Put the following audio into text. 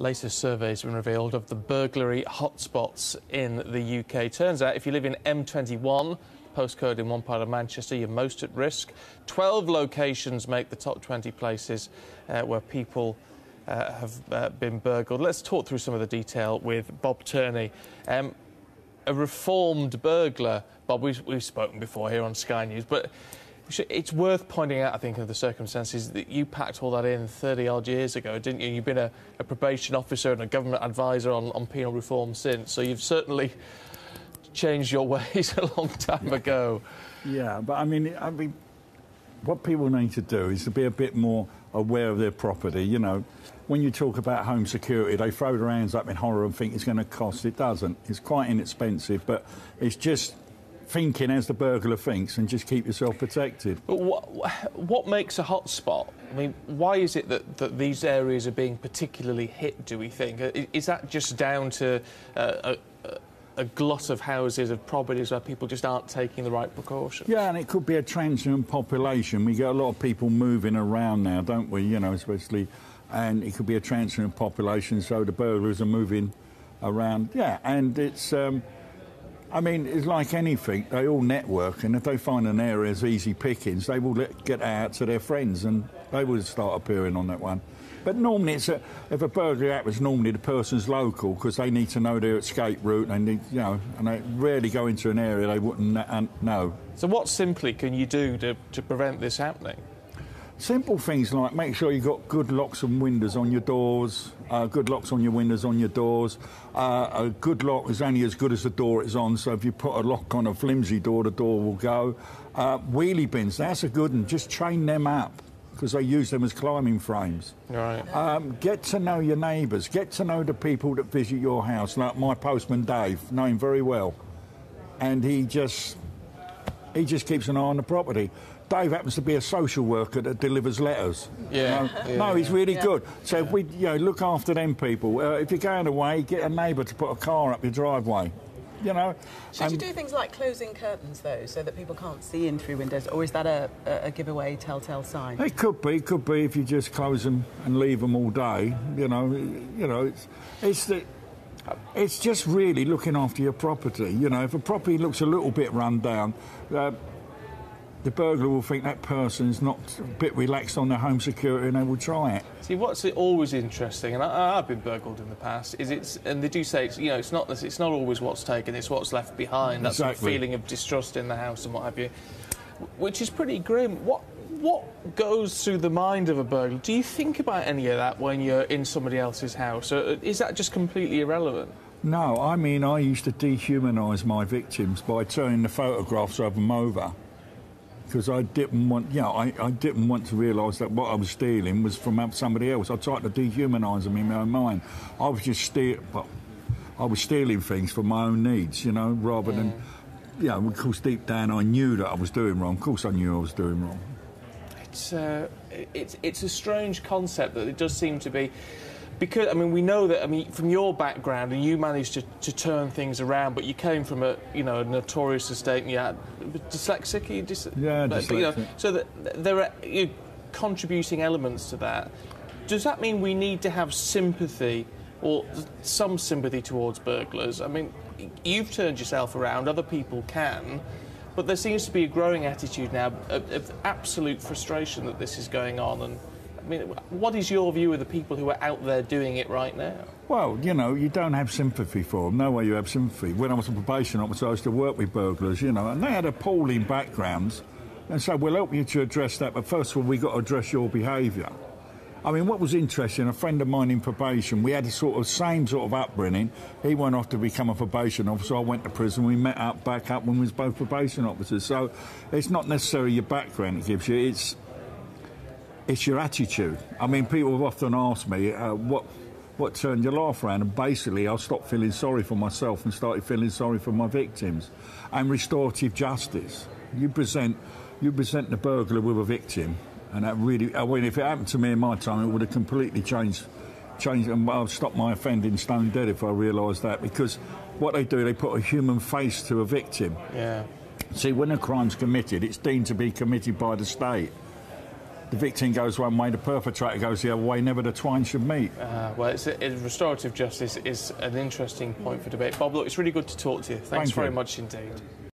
Latest surveys have been revealed of the burglary hotspots in the UK. Turns out if you live in M21, postcode in one part of Manchester, you're most at risk. 12 locations make the top 20 places where people have been burgled. Let's talk through some of the detail with Bob Turney, a reformed burglar. Bob, we've spoken before here on Sky News, but it's worth pointing out, I think, of the circumstances that you packed all that in 30-odd years ago, didn't you? You've been a probation officer and a government advisor on penal reform since, so you've certainly changed your ways a long time ago. Yeah, but I mean, what people need to do is to be a bit more aware of their property. You know, when you talk about home security, they throw their hands up in horror and think it's going to cost. It doesn't. It's quite inexpensive, but it's just thinking as the burglar thinks and just keep yourself protected. But what makes a hotspot? I mean, why is it that these areas are being particularly hit, do we think? Is that just down to a glut of houses, of properties where people just aren't taking the right precautions? Yeah, and it could be a transient population. We get a lot of people moving around now, don't we? You know, especially, and it could be a transient population, so the burglars are moving around. Yeah, and it's... I mean, it's like anything, they all network, and if they find an area as easy pickings, they will get out to their friends and they will start appearing on that one. But normally, if a burglary happens, normally the person's local because they need to know their escape route and, you know, and they rarely go into an area they wouldn't know. So what simply can you do to prevent this happening? Simple things like make sure you've got good locks and windows on your doors, good locks on your windows, on your doors. A good lock is only as good as the door it's on, so if you put a lock on a flimsy door, the door will go. Wheelie bins, that's a good one. Just train them up because they use them as climbing frames. Right. Get to know your neighbours. Get to know the people that visit your house, like my postman Dave, know him very well. And he just keeps an eye on the property. Dave happens to be a social worker that delivers letters. Yeah. No, he's really good. So if we, look after them people. If you're going away, get a neighbour to put a car up your driveway. You know. Should you do things like closing curtains though, so that people can't see in through windows, or is that a giveaway, telltale sign? It could be if you just close them and leave them all day. You know, it's just really looking after your property. You know, if a property looks a little bit run down. The burglar will think that person's not a bit relaxed on their home security and they will try it. See, what's always interesting, and I've been burgled in the past, is and they do say, it's not always what's taken, it's what's left behind. That sort of feeling of distrust in the house and what have you, which is pretty grim. What goes through the mind of a burglar? Do you think about any of that when you're in somebody else's house, or is that just completely irrelevant? No, I mean, I used to dehumanise my victims by turning the photographs of them over. Because I didn't want, I didn't want to realise that what I was stealing was from somebody else. I tried to dehumanise them in my own mind. I was just stealing things for my own needs, rather than, of course, deep down I knew that I was doing wrong. Of course I knew I was doing wrong. It's a strange concept that it does seem to be. Because, I mean, we know that, from your background, and you managed to turn things around, but you came from a notorious estate, and you had dyslexic? Dyslexic. So that there are contributing elements to that. Does that mean we need to have sympathy, or some sympathy towards burglars? I mean, you've turned yourself around, other people can, but there seems to be a growing attitude now of absolute frustration that this is going on, and I mean, what is your view of the people who are out there doing it right now? Well, you don't have sympathy for them. No way you have sympathy. When I was a probation officer, I used to work with burglars, and they had appalling backgrounds. And so we'll help you to address that, but first of all, we've got to address your behaviour. I mean, what was interesting, a friend of mine in probation, we had the same sort of upbringing. He went off to become a probation officer. I went to prison. We met back up when we was both probation officers. So it's not necessarily your background that gives you, it's your attitude. I mean, people have often asked me, what turned your life around? And basically, I stopped feeling sorry for myself and started feeling sorry for my victims. And restorative justice. You present the burglar with a victim, and that really, I mean, if it happened to me in my time, it would have completely changed, and I've stopped my offending stone dead if I realised that, because what they do, they put a human face to a victim. Yeah. See, when a crime's committed, it's deemed to be committed by the state. the victim goes one way, the perpetrator goes the other way, never the twain should meet. Well, restorative justice is an interesting point for debate. Bob, look, it's really good to talk to you. Thanks very much indeed.